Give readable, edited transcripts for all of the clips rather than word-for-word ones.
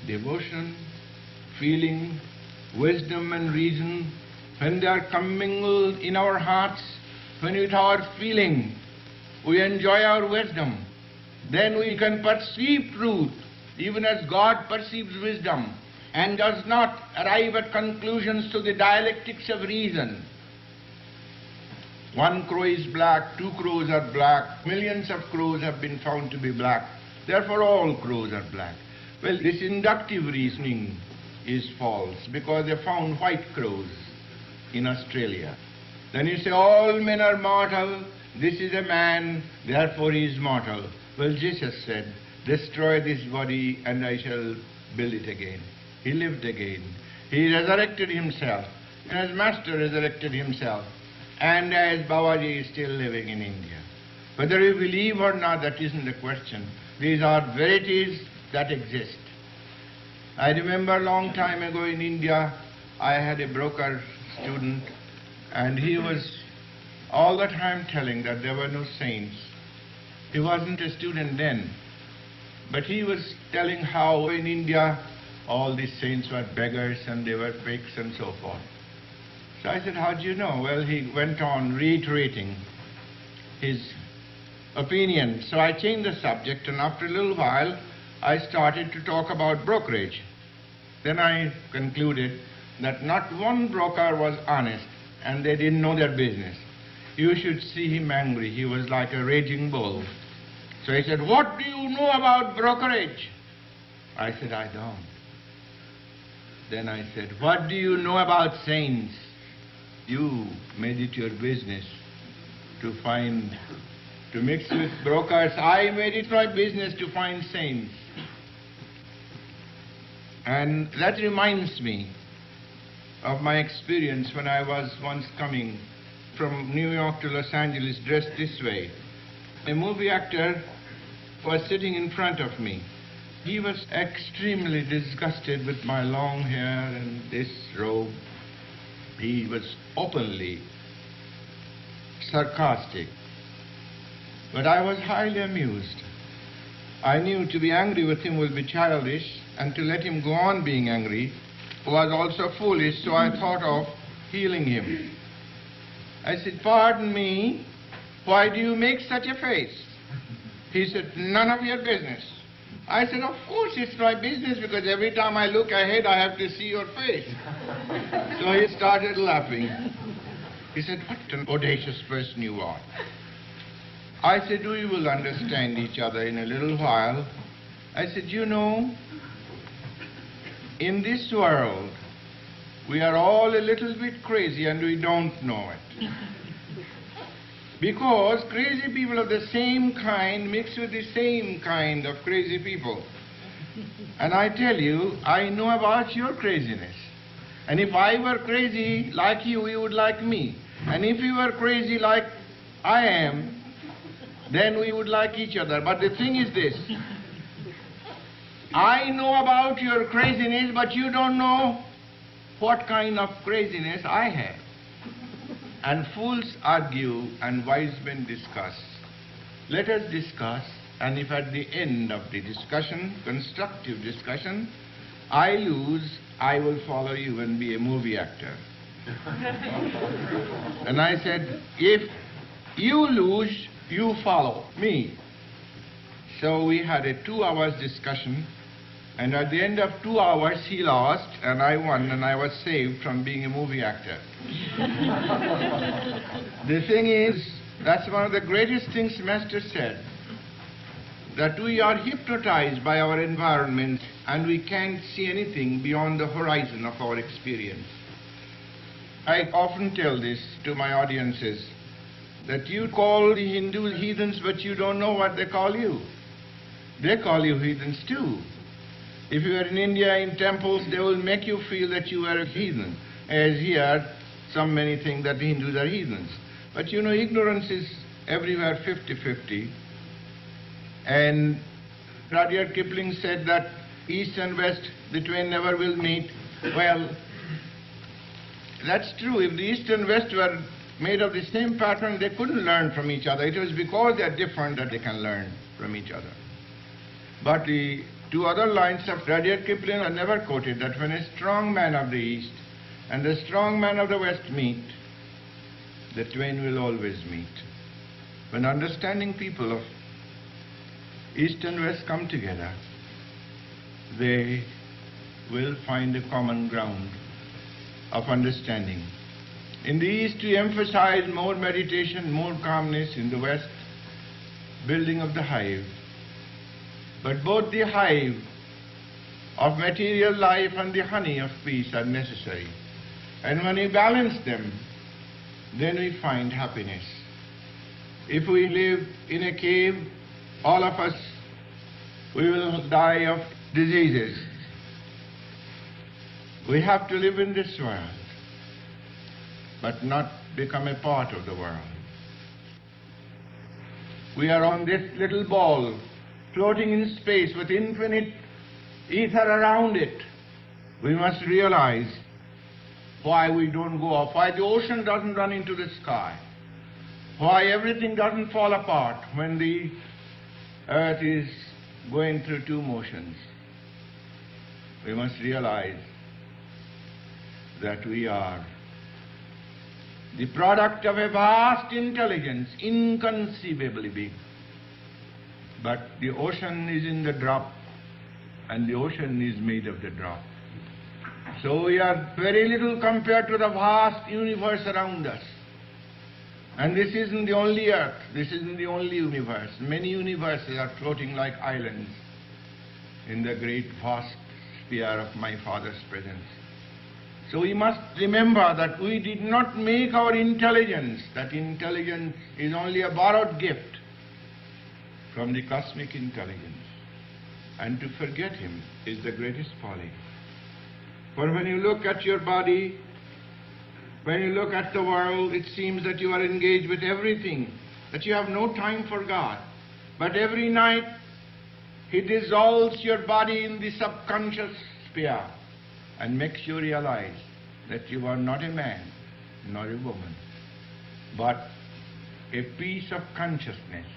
devotion, feeling, wisdom and reason, when they are commingled in our hearts, when with our feeling we enjoy our wisdom, then we can perceive truth, even as God perceives wisdom, and does not arrive at conclusions through the dialectics of reason. One crow is black, two crows are black, millions of crows have been found to be black, therefore all crows are black. Well, this inductive reasoning is false, because they found white crows in Australia. Then you say, all men are mortal, this is a man, therefore he is mortal. Well, Jesus said, destroy this body and I shall build it again. He lived again. He resurrected himself, and his master resurrected himself. And as Babaji is still living in India. Whether you believe or not, that isn't the question. These are verities that exist. I remember a long time ago in India, I had a broker student, and he was all the time telling that there were no saints. He wasn't a student then, but he was telling how in India all these saints were beggars and they were pigs and so forth. So I said, how do you know? Well, he went on reiterating his opinion. So I changed the subject, and after a little while I started to talk about brokerage. Then I concluded that not one broker was honest and they didn't know their business. You should see him angry. He was like a raging bull. So he said, what do you know about brokerage? I said, I don't. Then I said, what do you know about saints? You made it your business to mix with brokers. I made it my business to find saints. And that reminds me of my experience when I was once coming from New York to Los Angeles dressed this way. A movie actor was sitting in front of me. He was extremely disgusted with my long hair and this robe. He was openly sarcastic. But I was highly amused. I knew to be angry with him would be childish, and to let him go on being angry was also foolish, so I thought of healing him. I said, pardon me, why do you make such a face? He said, none of your business. I said, of course it's my business, because every time I look ahead I have to see your face. So he started laughing. He said, what an audacious person you are. I said, we will understand each other in a little while. I said, you know, in this world we are all a little bit crazy and we don't know it. Because crazy people of the same kind mix with the same kind of crazy people. And I tell you, I know about your craziness. And if I were crazy like you, you would like me. And if you were crazy like I am, then we would like each other. But the thing is this, I know about your craziness, but you don't know what kind of craziness I have. And fools argue and wise men discuss. Let us discuss, and if at the end of the discussion, constructive discussion, I lose, I will follow you and be a movie actor. And I said, if you lose, you follow me. So we had a 2 hours discussion, and at the end of 2 hours he lost and I won, and I was saved from being a movie actor. The thing is, that's one of the greatest things Master said, that we are hypnotized by our environment and we can't see anything beyond the horizon of our experience. I often tell this to my audiences, that you call the Hindus heathens, but you don't know what they call you. They call you heathens too. If you are in India in temples, they will make you feel that you are a heathen. As here, some many think that the Hindus are heathens. But you know, ignorance is everywhere 50-50. And Rudyard Kipling said that East and West, the twain never will meet. Well, that's true. If the East and West were made of the same pattern, they couldn't learn from each other. It was because they are different that they can learn from each other. But the two other lines of Rudyard Kipling are never quoted, that when a strong man of the East and a strong man of the West meet, the twain will always meet. When understanding people of East and West come together, they will find a common ground of understanding. In the East, we emphasize more meditation, more calmness. In the West, building of the hive. But both the hive of material life and the honey of peace are necessary. And when we balance them, then we find happiness. If we live in a cave, all of us, we will die of diseases. We have to live in this world, but not become a part of the world. We are on this little ball, floating in space with infinite ether around it. We must realize why we don't go off, why the ocean doesn't run into the sky, why everything doesn't fall apart when the earth is going through two motions. We must realize that we are the product of a vast intelligence, inconceivably big. But the ocean is in the drop, and the ocean is made of the drop. So we are very little compared to the vast universe around us. And this isn't the only earth, this isn't the only universe. Many universes are floating like islands in the great vast sphere of my Father's presence. So we must remember that we did not make our intelligence. That intelligence is only a borrowed gift from the cosmic intelligence. And to forget Him is the greatest folly. For when you look at your body, when you look at the world, it seems that you are engaged with everything, that you have no time for God. But every night He dissolves your body in the subconscious sphere and makes you realize that you are not a man, nor a woman, but a piece of consciousness,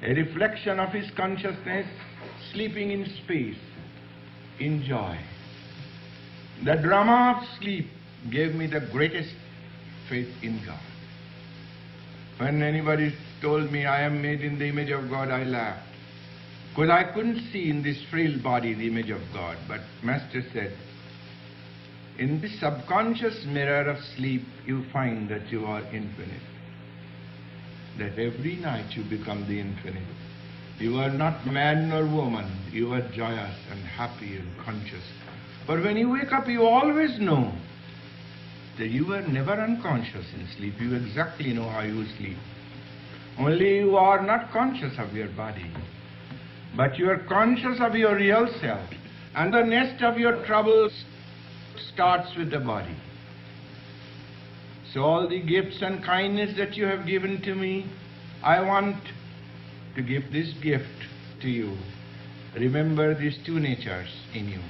a reflection of His consciousness sleeping in space, in joy. The drama of sleep gave me the greatest faith in God. When anybody told me I am made in the image of God, I laughed, because I couldn't see in this frail body the image of God. But Master said, in the subconscious mirror of sleep, you find that you are infinite. That every night you become the infinite. You are not man nor woman. You are joyous and happy and conscious. But when you wake up, you always know that you were never unconscious in sleep. You exactly know how you sleep. Only you are not conscious of your body, but you are conscious of your real self. And the nest of your troubles starts with the body. So all the gifts and kindness that you have given to me, I want to give this gift to you. Remember these two natures in you.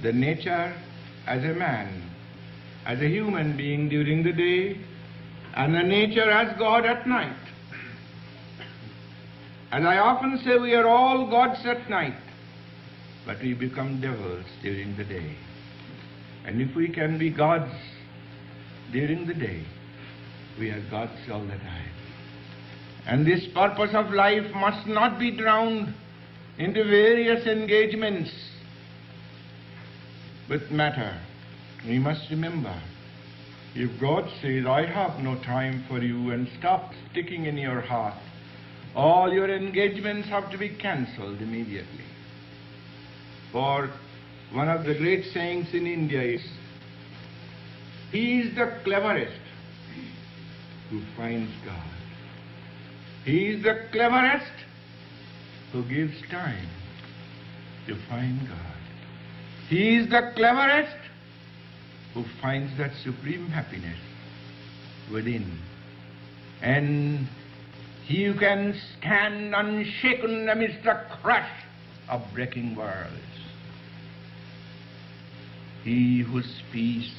The nature as a man, as a human being during the day, and the nature as God at night. And I often say we are all gods at night, but we become devils during the day. And if we can be gods during the day, we are gods all the time. And this purpose of life must not be drowned into various engagements with matter. We must remember, if God says, I have no time for you, and stops sticking in your heart, all your engagements have to be cancelled immediately. For one of the great sayings in India is, he is the cleverest who finds God. He is the cleverest who gives time to find God. He is the cleverest who finds that supreme happiness within. And he who can stand unshaken amidst the crush of breaking worlds. He whose peace,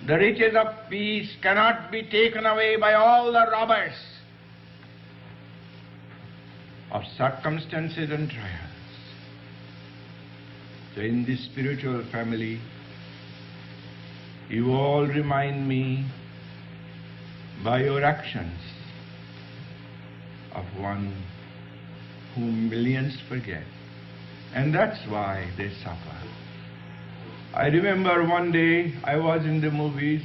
the riches of peace, cannot be taken away by all the robbers of circumstances and trials. So in this spiritual family, you all remind me by your actions of one whom millions forget. And that's why they suffer. I remember one day I was in the movies.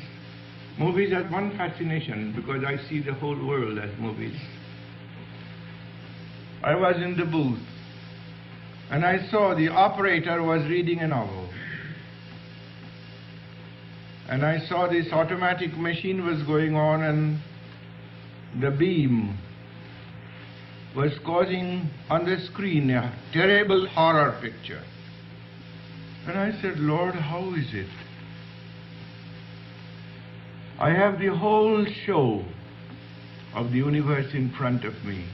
Movies have one fascination because I see the whole world as movies. I was in the booth and I saw the operator was reading a novel. And I saw this automatic machine was going on and the beam was causing on the screen a terrible horror picture. And I said, Lord, how is it? I have the whole show of the universe in front of me.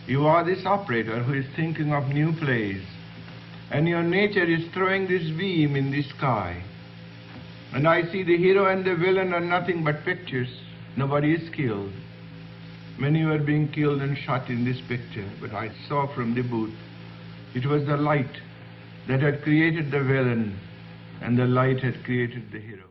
You are this operator who is thinking of new plays, and your nature is throwing this beam in the sky. And I see the hero and the villain are nothing but pictures. Nobody is killed. Many were being killed and shot in this picture, but I saw from the booth, it was the light that had created the villain, and the light had created the hero.